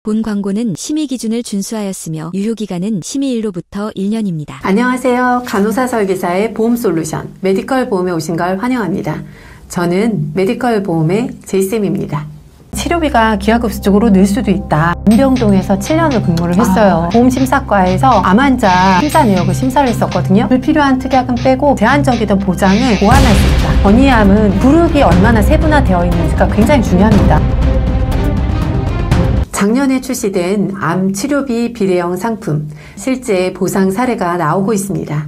본 광고는 심의 기준을 준수하였으며 유효기간은 심의일로부터 1년입니다. 안녕하세요. 간호사 설계사의 보험솔루션 메디컬 보험에 오신 걸 환영합니다. 저는 메디컬 보험의 제이쌤입니다. 치료비가 기하급수적으로 늘 수도 있다. 안병동에서 7년을 근무를 했어요. 보험심사과에서 암 환자 심사 내역을 심사를 했었거든요. 불필요한 특약은 빼고 제한적이던 보장을 보완할 수 있다. 건의암은 그룹이 얼마나 세분화되어 있는지가 굉장히 중요합니다. 작년에 출시된 암 치료비 비례형 상품, 실제 보상 사례가 나오고 있습니다.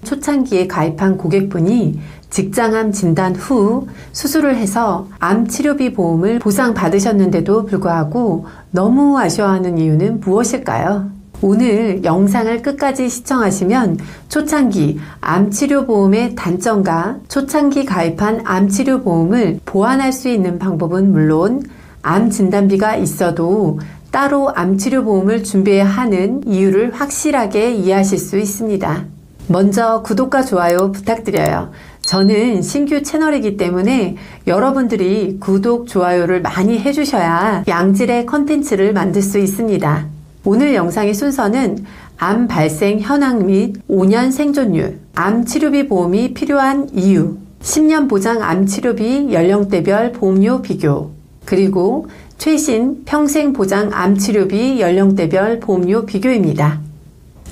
초창기에 가입한 고객분이 직장암 진단 후 수술을 해서 암 치료비 보험을 보상받으셨는데도 불구하고 너무 아쉬워하는 이유는 무엇일까요? 오늘 영상을 끝까지 시청하시면 초창기 암치료보험의 단점과 초창기 가입한 암치료보험을 보완할 수 있는 방법은 물론 암 진단비가 있어도 따로 암치료보험을 준비해야 하는 이유를 확실하게 이해하실 수 있습니다. 먼저 구독과 좋아요 부탁드려요. 저는 신규 채널이기 때문에 여러분들이 구독, 좋아요를 많이 해주셔야 양질의 컨텐츠를 만들 수 있습니다. 오늘 영상의 순서는 암 발생 현황 및 5년 생존율, 암 치료비 보험이 필요한 이유, 10년 보장 암 치료비 연령대별 보험료 비교, 그리고 최신 평생 보장 암 치료비 연령대별 보험료 비교입니다.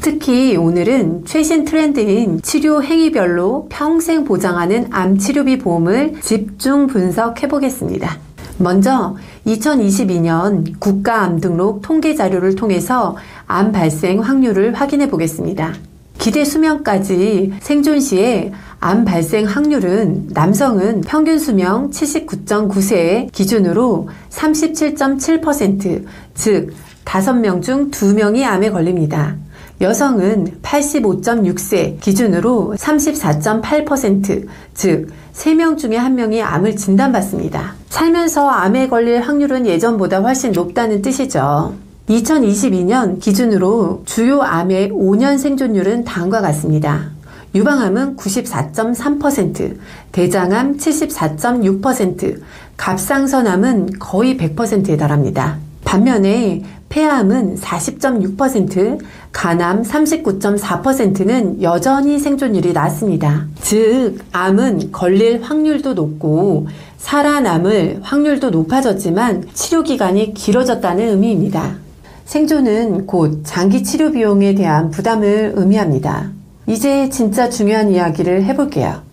특히 오늘은 최신 트렌드인 치료 행위별로 평생 보장하는 암 치료비 보험을 집중 분석해 보겠습니다. 먼저 2022년 국가암 등록 통계 자료를 통해서 암 발생 확률을 확인해 보겠습니다. 기대 수명까지 생존 시에 암 발생 확률은 남성은 평균 수명 79.9세의 기준으로 37.7%, 즉 5명 중 2명이 암에 걸립니다. 여성은 85.6세 기준으로 34.8%, 즉 3명 중에 1명이 암을 진단받습니다. 살면서 암에 걸릴 확률은 예전보다 훨씬 높다는 뜻이죠. 2022년 기준으로 주요 암의 5년 생존율은 다음과 같습니다. 유방암은 94.3%, 대장암 74.6%, 갑상선암은 거의 100%에 달합니다. 반면에 폐암은 40.6%, 간암 39.4%는 여전히 생존율이 낮습니다. 즉, 암은 걸릴 확률도 높고 살아남을 확률도 높아졌지만 치료기간이 길어졌다는 의미입니다. 생존은 곧 장기 치료 비용에 대한 부담을 의미합니다. 이제 진짜 중요한 이야기를 해볼게요.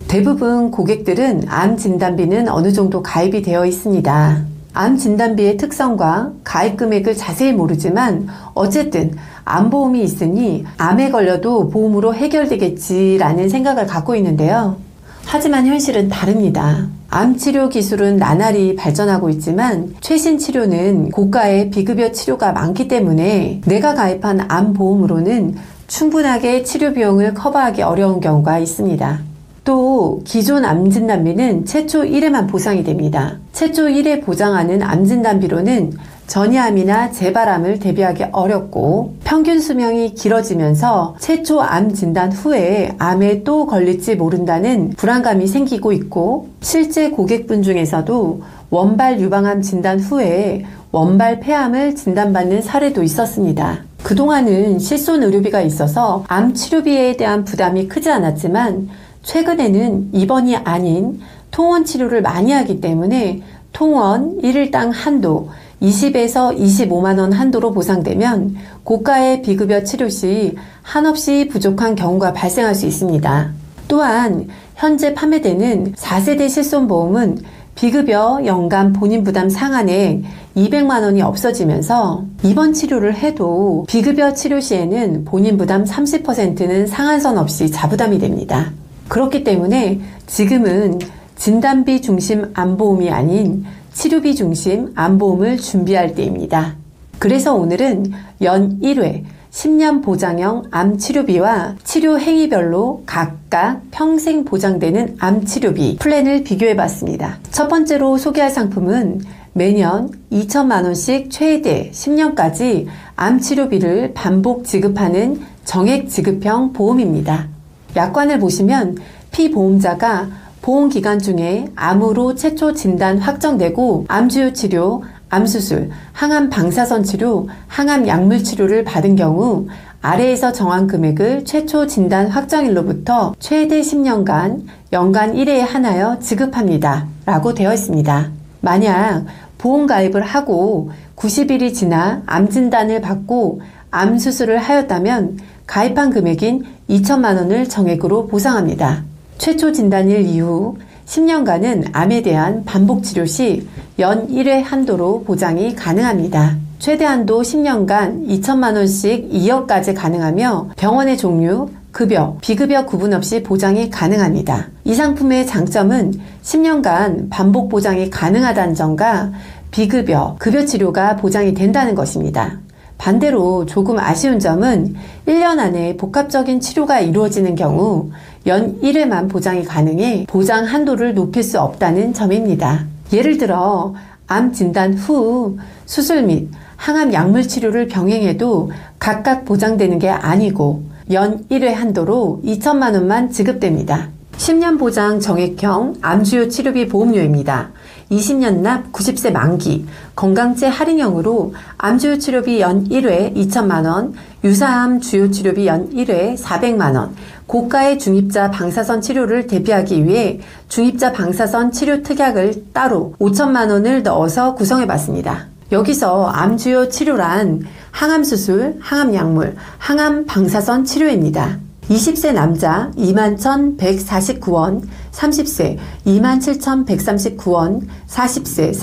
대부분 고객들은 암 진단비는 어느 정도 가입이 되어 있습니다. 암 진단비의 특성과 가입 금액을 자세히 모르지만 어쨌든 암보험이 있으니 암에 걸려도 보험으로 해결되겠지라는 생각을 갖고 있는데요. 하지만 현실은 다릅니다. 암 치료 기술은 나날이 발전하고 있지만 최신 치료는 고가의 비급여 치료가 많기 때문에 내가 가입한 암 보험으로는 충분하게 치료 비용을 커버하기 어려운 경우가 있습니다. 또 기존 암 진단비는 최초 1회만 보상이 됩니다. 최초 1회 보장하는 암 진단비로는 전이암이나 재발암을 대비하기 어렵고 평균 수명이 길어지면서 최초 암 진단 후에 암에 또 걸릴지 모른다는 불안감이 생기고 있고 실제 고객분 중에서도 원발 유방암 진단 후에 원발 폐암을 진단받는 사례도 있었습니다. 그동안은 실손 의료비가 있어서 암 치료비에 대한 부담이 크지 않았지만 최근에는 입원이 아닌 통원 치료를 많이 하기 때문에 통원 1일당 한도 20에서 25만원 한도로 보상되면 고가의 비급여 치료 시 한없이 부족한 경우가 발생할 수 있습니다. 또한 현재 판매되는 4세대 실손보험은 비급여 연간 본인 부담 상한액 200만원이 없어지면서 입원 치료를 해도 비급여 치료 시에는 본인 부담 30%는 상한선 없이 자부담이 됩니다. 그렇기 때문에 지금은 진단비 중심 암보험이 아닌 치료비 중심 암보험을 준비할 때입니다. 그래서 오늘은 연 1회 10년 보장형 암 치료비와 치료 행위별로 각각 평생 보장되는 암 치료비 플랜을 비교해 봤습니다. 첫 번째로 소개할 상품은 매년 2천만원씩 최대 10년까지 암 치료비를 반복 지급하는 정액 지급형 보험입니다. 약관을 보시면 피보험자가 보험기간 중에 암으로 최초 진단 확정되고 암주요 치료, 암수술, 항암 방사선 치료, 항암 약물 치료를 받은 경우 아래에서 정한 금액을 최초 진단 확정일로부터 최대 10년간 연간 1회에 한하여 지급합니다. 라고 되어 있습니다. 만약 보험 가입을 하고 90일이 지나 암 진단을 받고 암 수술을 하였다면 가입한 금액인 2천만 원을 정액으로 보상합니다. 최초 진단일 이후 10년간은 암에 대한 반복 치료 시 연 1회 한도로 보장이 가능합니다. 최대 한도 10년간 2천만 원씩 2억까지 가능하며 병원의 종류, 급여, 비급여 구분 없이 보장이 가능합니다. 이 상품의 장점은 10년간 반복 보장이 가능하다는 점과 비급여, 급여 치료가 보장이 된다는 것입니다. 반대로 조금 아쉬운 점은 1년 안에 복합적인 치료가 이루어지는 경우 연 1회만 보장이 가능해 보장 한도를 높일 수 없다는 점입니다. 예를 들어 암 진단 후 수술 및 항암 약물 치료를 병행해도 각각 보장되는 게 아니고 연 1회 한도로 2천만 원만 지급됩니다. 10년 보장 정액형 암주요 치료비 보험료입니다. 20년 납 90세 만기, 건강제 할인형으로 암주요 치료비 연 1회 2천만 원, 유사암 주요 치료비 연 1회 400만 원, 고가의 중입자 방사선 치료를 대비하기 위해 중입자 방사선 치료 특약을 따로 5천만 원을 넣어서 구성해봤습니다. 여기서 암주요 치료란 항암수술, 항암약물, 항암 방사선 치료입니다. 20세 남자 21,149원, 30세 27,139원, 40세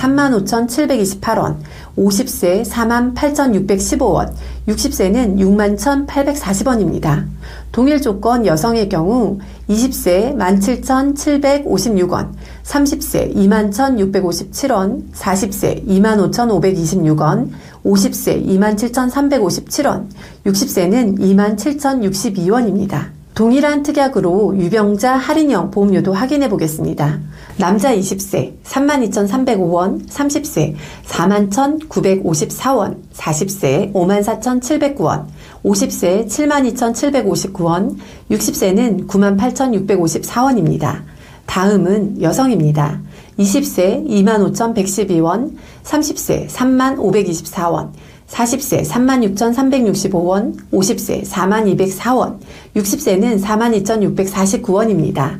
35,728원, 50세 48,615원, 60세는 61,840원입니다. 동일 조건 여성의 경우 20세 17,756원, 30세 21,657원, 40세 25,526원, 50세 27,357원, 60세는 27,062원입니다. 동일한 특약으로 유병자 할인형 보험료도 확인해 보겠습니다. 남자 20세 32,305원, 30세 41,954원, 40세 54,709원, 50세 72,759원, 60세는 98,654원입니다. 다음은 여성입니다. 20세 25,112원, 30세 35,524원, 40세 36,365원, 50세 42,204원, 60세는 42,649원입니다.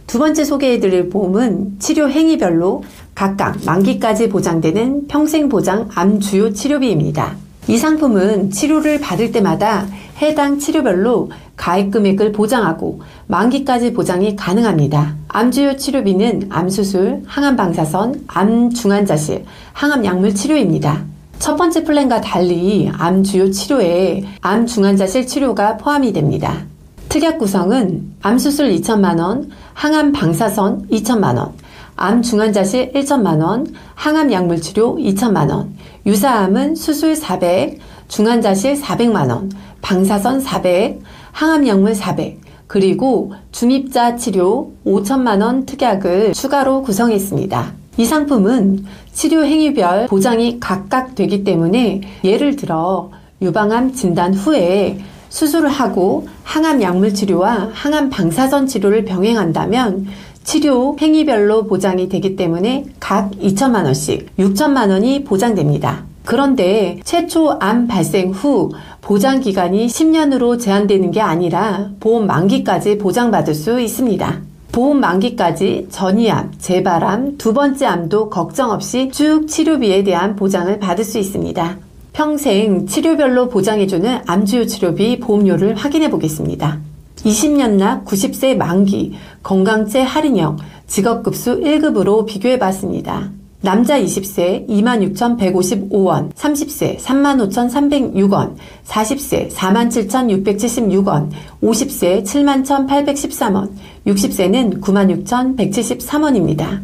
두 번째 소개해드릴 보험은 치료 행위별로 각각 만기까지 보장되는 평생보장 암주요 치료비입니다. 이 상품은 치료를 받을 때마다 해당 치료별로 가입 금액을 보장하고 만기까지 보장이 가능합니다. 암주요 치료비는 암수술, 항암방사선, 암중환자실, 항암약물 치료입니다. 첫 번째 플랜과 달리 암주요 치료에 암중환자실 치료가 포함이 됩니다. 특약 구성은 암수술 2천만원, 항암방사선 2천만원, 암중환자실 1천만원, 항암약물치료 2천만원, 유사암은 수술 400, 중환자실 400만원, 방사선 400, 항암약물 400, 그리고 중입자 치료 5천만원 특약을 추가로 구성했습니다. 이 상품은 치료 행위별 보장이 각각 되기 때문에 예를 들어 유방암 진단 후에 수술을 하고 항암 약물 치료와 항암 방사선 치료를 병행한다면 치료 행위별로 보장이 되기 때문에 각 2천만 원씩 6천만 원이 보장됩니다. 그런데 최초 암 발생 후 보장 기간이 10년으로 제한되는 게 아니라 보험 만기까지 보장받을 수 있습니다. 보험 만기까지 전이암, 재발암, 두 번째 암도 걱정 없이 쭉 치료비에 대한 보장을 받을 수 있습니다. 평생 치료별로 보장해주는 암주요 치료비 보험료를 확인해 보겠습니다. 20년 납 90세 만기, 건강제 할인형, 직업급수 1급으로 비교해 봤습니다. 남자 20세 26,155원, 30세 35,306원, 40세 47,676원, 50세 71,813원, 60세는 96,173원입니다.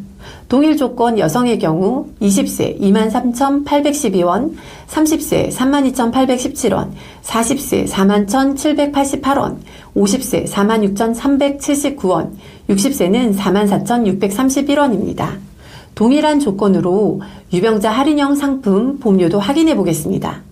동일 조건 여성의 경우 20세 23,812원, 30세 32,817원, 40세 41,788원, 50세 46,379원, 60세는 44,631원입니다. 동일한 조건으로 유병자 할인형 상품 보험료도 확인해 보겠습니다.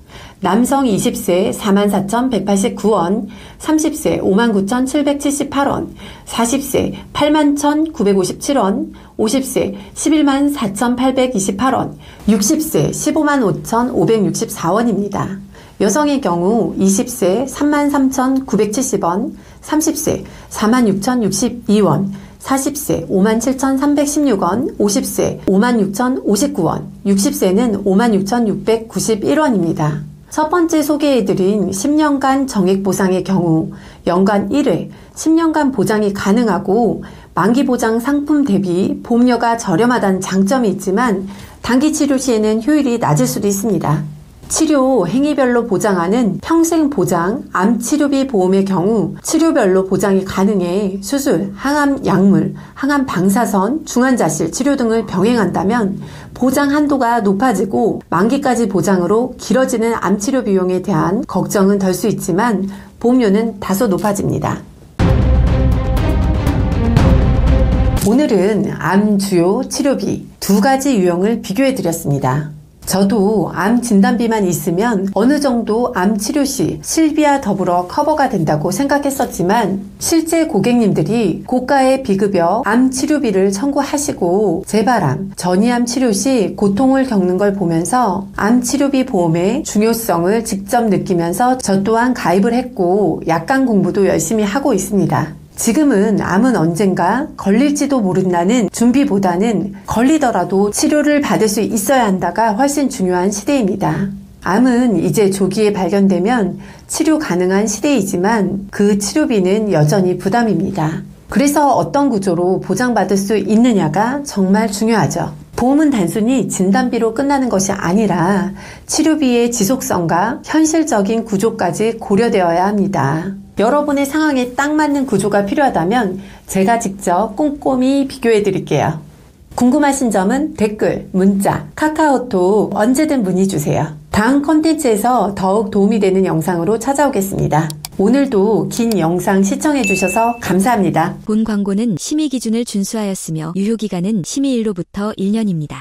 남성 20세 44,189원, 30세 59,778원, 40세 81,957원, 50세 114,828원, 60세 155,564원입니다. 여성의 경우 20세 33,970원, 30세 46,062원, 40세 57,316원, 50세 56,059원, 60세는 56,691원입니다. 첫 번째 소개해드린 10년간 정액보상의 경우 연간 1회 10년간 보장이 가능하고 만기보장 상품 대비 보험료가 저렴하다는 장점이 있지만 단기 치료 시에는 효율이 낮을 수도 있습니다. 치료 행위별로 보장하는 평생보장 암치료비 보험의 경우 치료별로 보장이 가능해 수술, 항암 약물, 항암 방사선, 중환자실 치료 등을 병행한다면 보장 한도가 높아지고 만기까지 보장으로 길어지는 암치료 비용에 대한 걱정은 덜 수 있지만 보험료는 다소 높아집니다. 오늘은 암 주요 치료비 두 가지 유형을 비교해 드렸습니다. 저도 암 진단비만 있으면 어느 정도 암 치료 시 실비와 더불어 커버가 된다고 생각했었지만 실제 고객님들이 고가의 비급여 암 치료비를 청구하시고 재발암, 전이암 치료 시 고통을 겪는 걸 보면서 암 치료비 보험의 중요성을 직접 느끼면서 저 또한 가입을 했고 약관 공부도 열심히 하고 있습니다. 지금은 암은 언젠가 걸릴지도 모른다는 준비보다는 걸리더라도 치료를 받을 수 있어야 한다가 훨씬 중요한 시대입니다. 암은 이제 조기에 발견되면 치료 가능한 시대이지만 그 치료비는 여전히 부담입니다. 그래서 어떤 구조로 보장받을 수 있느냐가 정말 중요하죠. 보험은 단순히 진단비로 끝나는 것이 아니라 치료비의 지속성과 현실적인 구조까지 고려되어야 합니다. 여러분의 상황에 딱 맞는 구조가 필요하다면 제가 직접 꼼꼼히 비교해 드릴게요. 궁금하신 점은 댓글, 문자, 카카오톡 언제든 문의 주세요. 다음 컨텐츠에서 더욱 도움이 되는 영상으로 찾아오겠습니다. 오늘도 긴 영상 시청해 주셔서 감사합니다. 본 광고는 심의 기준을 준수하였으며 유효기간은 심의일로부터 1년입니다.